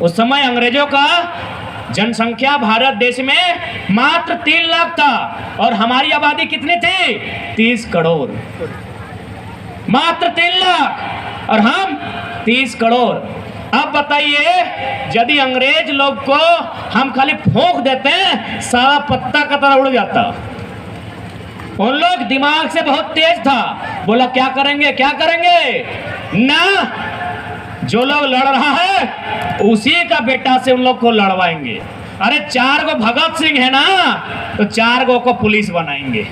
उस समय अंग्रेजों का जनसंख्या भारत देश में मात्र 3 लाख था और हमारी आबादी कितनी थी? 30 करोड़। मात्र 3 लाख और हम 30 करोड़। अब बताइए, यदि अंग्रेज लोग को हम खाली फूंक देते हैं, सारा पत्ता का तरह उड़ जाता। उन लोग दिमाग से बहुत तेज था। बोला क्या करेंगे, क्या करेंगे ना, जो लोग लड़ रहा है उसी का बेटा से उन लोग को लड़वाएंगे। अरे 4 गो भगत सिंह है ना, तो 4 गो को पुलिस बनाएंगे।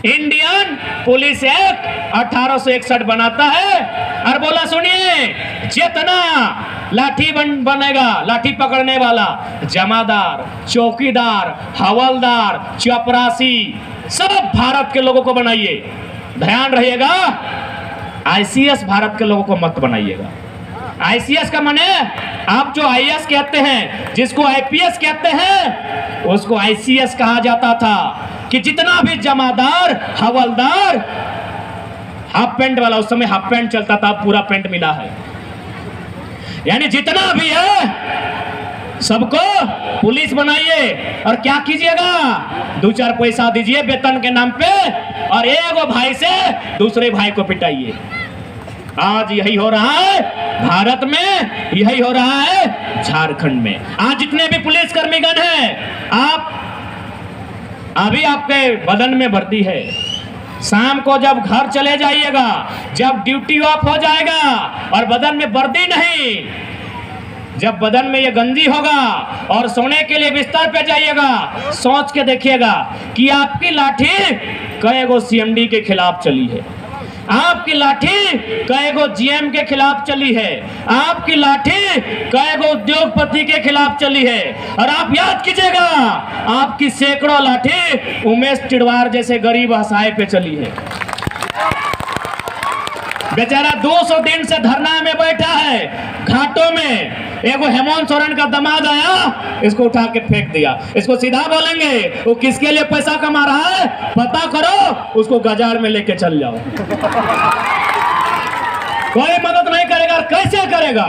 इंडियन पुलिस एक्ट 1861 बनाता है और बोला सुनिए, जितना लाठी बनेगा, लाठी पकड़ने वाला, जमादार, चौकीदार, हवलदार, चपरासी, सब भारत के लोगों को बनाइए। ध्यान रहिएगा, आईसीएस भारत के लोगों को मत बनाइएगा। आईसीएस का माने आप जो आईएएस कहते हैं, जिसको आईपीएस कहते हैं, उसको आईसीएस कहा जाता था। कि जितना भी जमादार, हवलदार, हाफ पैंट वाला, उस समय हाफ पैंट चलता था, पूरा पैंट मिला है, यानी जितना भी है सबको पुलिस बनाइए। और क्या कीजिएगा, 2-4 पैसा दीजिए वेतन के नाम पे और एगो भाई से दूसरे भाई को पिटाइए। आज यही हो रहा है भारत में, यही हो रहा है झारखंड में। आज जितने भी पुलिस कर्मीगण हैं, आप अभी आपके बदन में वर्दी है, शाम को जब घर चले जाइएगा, जब ड्यूटी ऑफ हो जाएगा और बदन में वर्दी नहीं, जब बदन में ये गंजी होगा और सोने के लिए बिस्तर पे जाइएगा, सोच के देखिएगा कि आपकी लाठी कई गो सीएमडी के खिलाफ चली है, आपकी लाठी कई गो जीएम के खिलाफ चली है, आपकी लाठी कई गो उद्योगपति के खिलाफ चली है। और आप याद कीजिएगा, आपकी सैकड़ों लाठी उमेश चिड़वार जैसे गरीब असहाय पे चली है। बेचारा 200 दिन से धरना में बैठा है घाटों में। एगो हेमंत सोरेन का दामाद आया, इसको उठा के फेंक दिया। इसको सीधा बोलेंगे, वो किसके लिए पैसा कमा रहा है पता करो, उसको बाजार में लेके चल जाओ। कोई मदद नहीं करेगा, कैसे करेगा?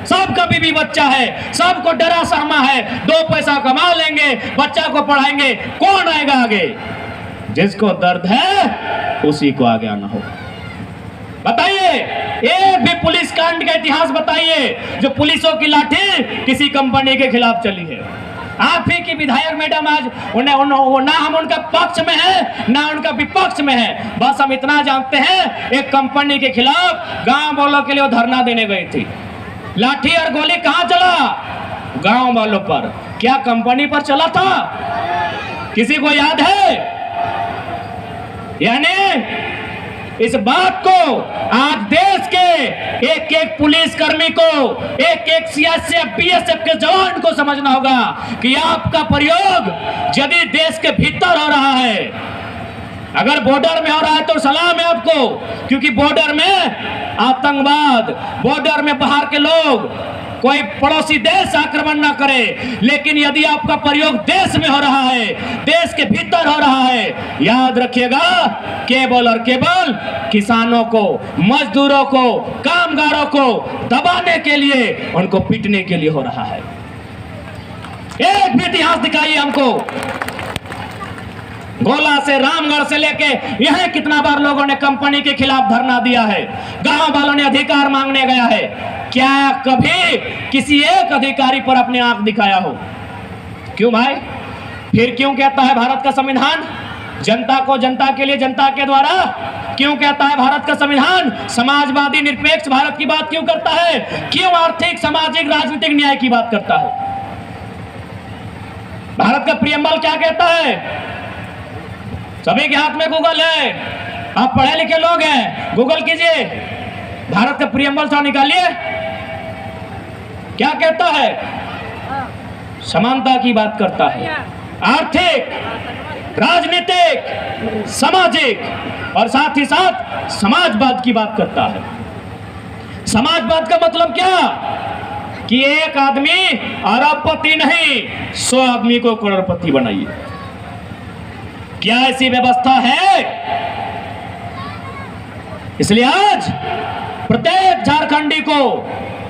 सबका बीवी बच्चा है, सबको डरा सहमा है, 2 पैसा कमा लेंगे, बच्चा को पढ़ाएंगे, कौन आएगा आगे? जिसको दर्द है उसी को आगे आना हो। बताइए, एक भी पुलिस कांड का इतिहास बताइए जो पुलिसों की लाठी किसी कंपनी के खिलाफ चली है। आप ही की विधायक मैडम आज ना हम उनका पक्ष में है ना उनका विपक्ष में है, बस हम इतना जानते हैं एक कंपनी के खिलाफ गांव वालों के लिए धरना देने गई थी। लाठी और गोली कहां चला? गांव वालों पर। क्या कंपनी पर चला था? किसी को याद है? यानी इस बात को आज देश के एक-एक पुलिस कर्मी को, एक-एक सीआरपीएफ, बीएसएफ के जवान को समझना होगा कि आपका प्रयोग यदि देश के भीतर हो रहा है, अगर बॉर्डर में हो रहा है तो सलाम है आपको, क्योंकि बॉर्डर में आतंकवाद, बॉर्डर में बाहर के लोग, कोई पड़ोसी देश आक्रमण ना करे। लेकिन यदि आपका प्रयोग देश में हो रहा है, देश के भीतर हो रहा है, याद रखिएगा केवल और केवल किसानों को, मजदूरों को, कामगारों को दबाने के लिए, उनको पीटने के लिए हो रहा है। एक भी इतिहास दिखाइए हमको। गोला से, रामगढ़ से लेके यहां कितना बार लोगों ने कंपनी के खिलाफ धरना दिया है, गांव वालों ने अधिकार मांगने गया है। क्या कभी किसी एक अधिकारी पर अपने आंख दिखाया हो? क्यों भाई? फिर क्यों कहता है भारत का संविधान जनता को, जनता के लिए, जनता के द्वारा? क्यों कहता है भारत का संविधान समाजवादी निरपेक्ष भारत की बात क्यों करता है? क्यों आर्थिक, सामाजिक, राजनीतिक न्याय की बात करता है? भारत का प्रियम्बल क्या कहता है? सभी के हाथ में गूगल है, आप पढ़े लिखे लोग हैं, गूगल कीजिए, भारत का प्रियम्बल थोड़ा निकालिए। क्या कहता है? समानता की बात करता है, आर्थिक, राजनीतिक, सामाजिक और साथ ही साथ समाजवाद की बात करता है। समाजवाद का मतलब क्या? कि एक आदमी अरबपति नहीं, 100 आदमी को करोड़पति बनाइए। क्या ऐसी व्यवस्था है? इसलिए आज प्रत्येक झारखंडी को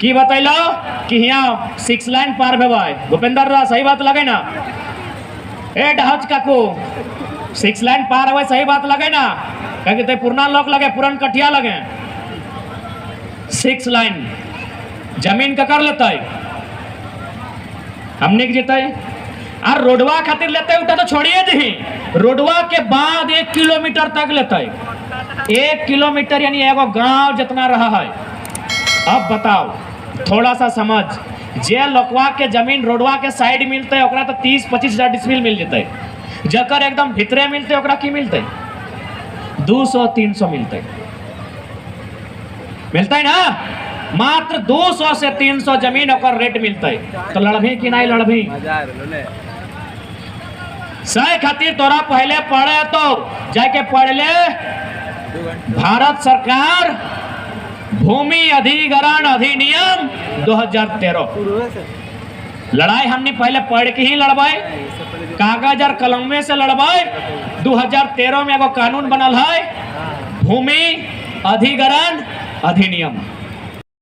की बतैलो कि यहाँ 6 लाइन पार भेबै भूपेंद्र रा सही बात लगे ना ए डहज काकू 6 लाइन पार हुए सही बात लगे ना कहे ते पुरना लोग लगे पुरन कटिया लगे 6 लाइन जमीन का कर लेते हमने के जीते और रोडवा खातिर लेते उठा तो छोड़िए दी रोडवा के बाद 1 किलोमीटर तक लेते 1 किलोमीटर यानी एगो गांव जितना रहा है। अब बताओ थोड़ा सा समझ जे लोकवा के जमीन रोडवा के साइड मिलते ओकरा तो 30-25 हजार डिसमिल मिल जेते जकर एकदम भितरे मिलते ओकरा की मिलते 200-300 मिलते ना मात्र 200 से 300 जमीन ओकर रेट मिलते तो लड़भी कि नहीं लड़भी सही खातिर तोरा पहले पढ़े तो जाके पढ़ ले भारत सरकार भूमि अधिग्रहण अधिनियम 2013 लड़ाई हमने पहले पढ़ के ही लड़बे कागज और कलम में से लड़बे 2013 में एगो कानून बनल है भूमि अधिग्रहण अधिनियम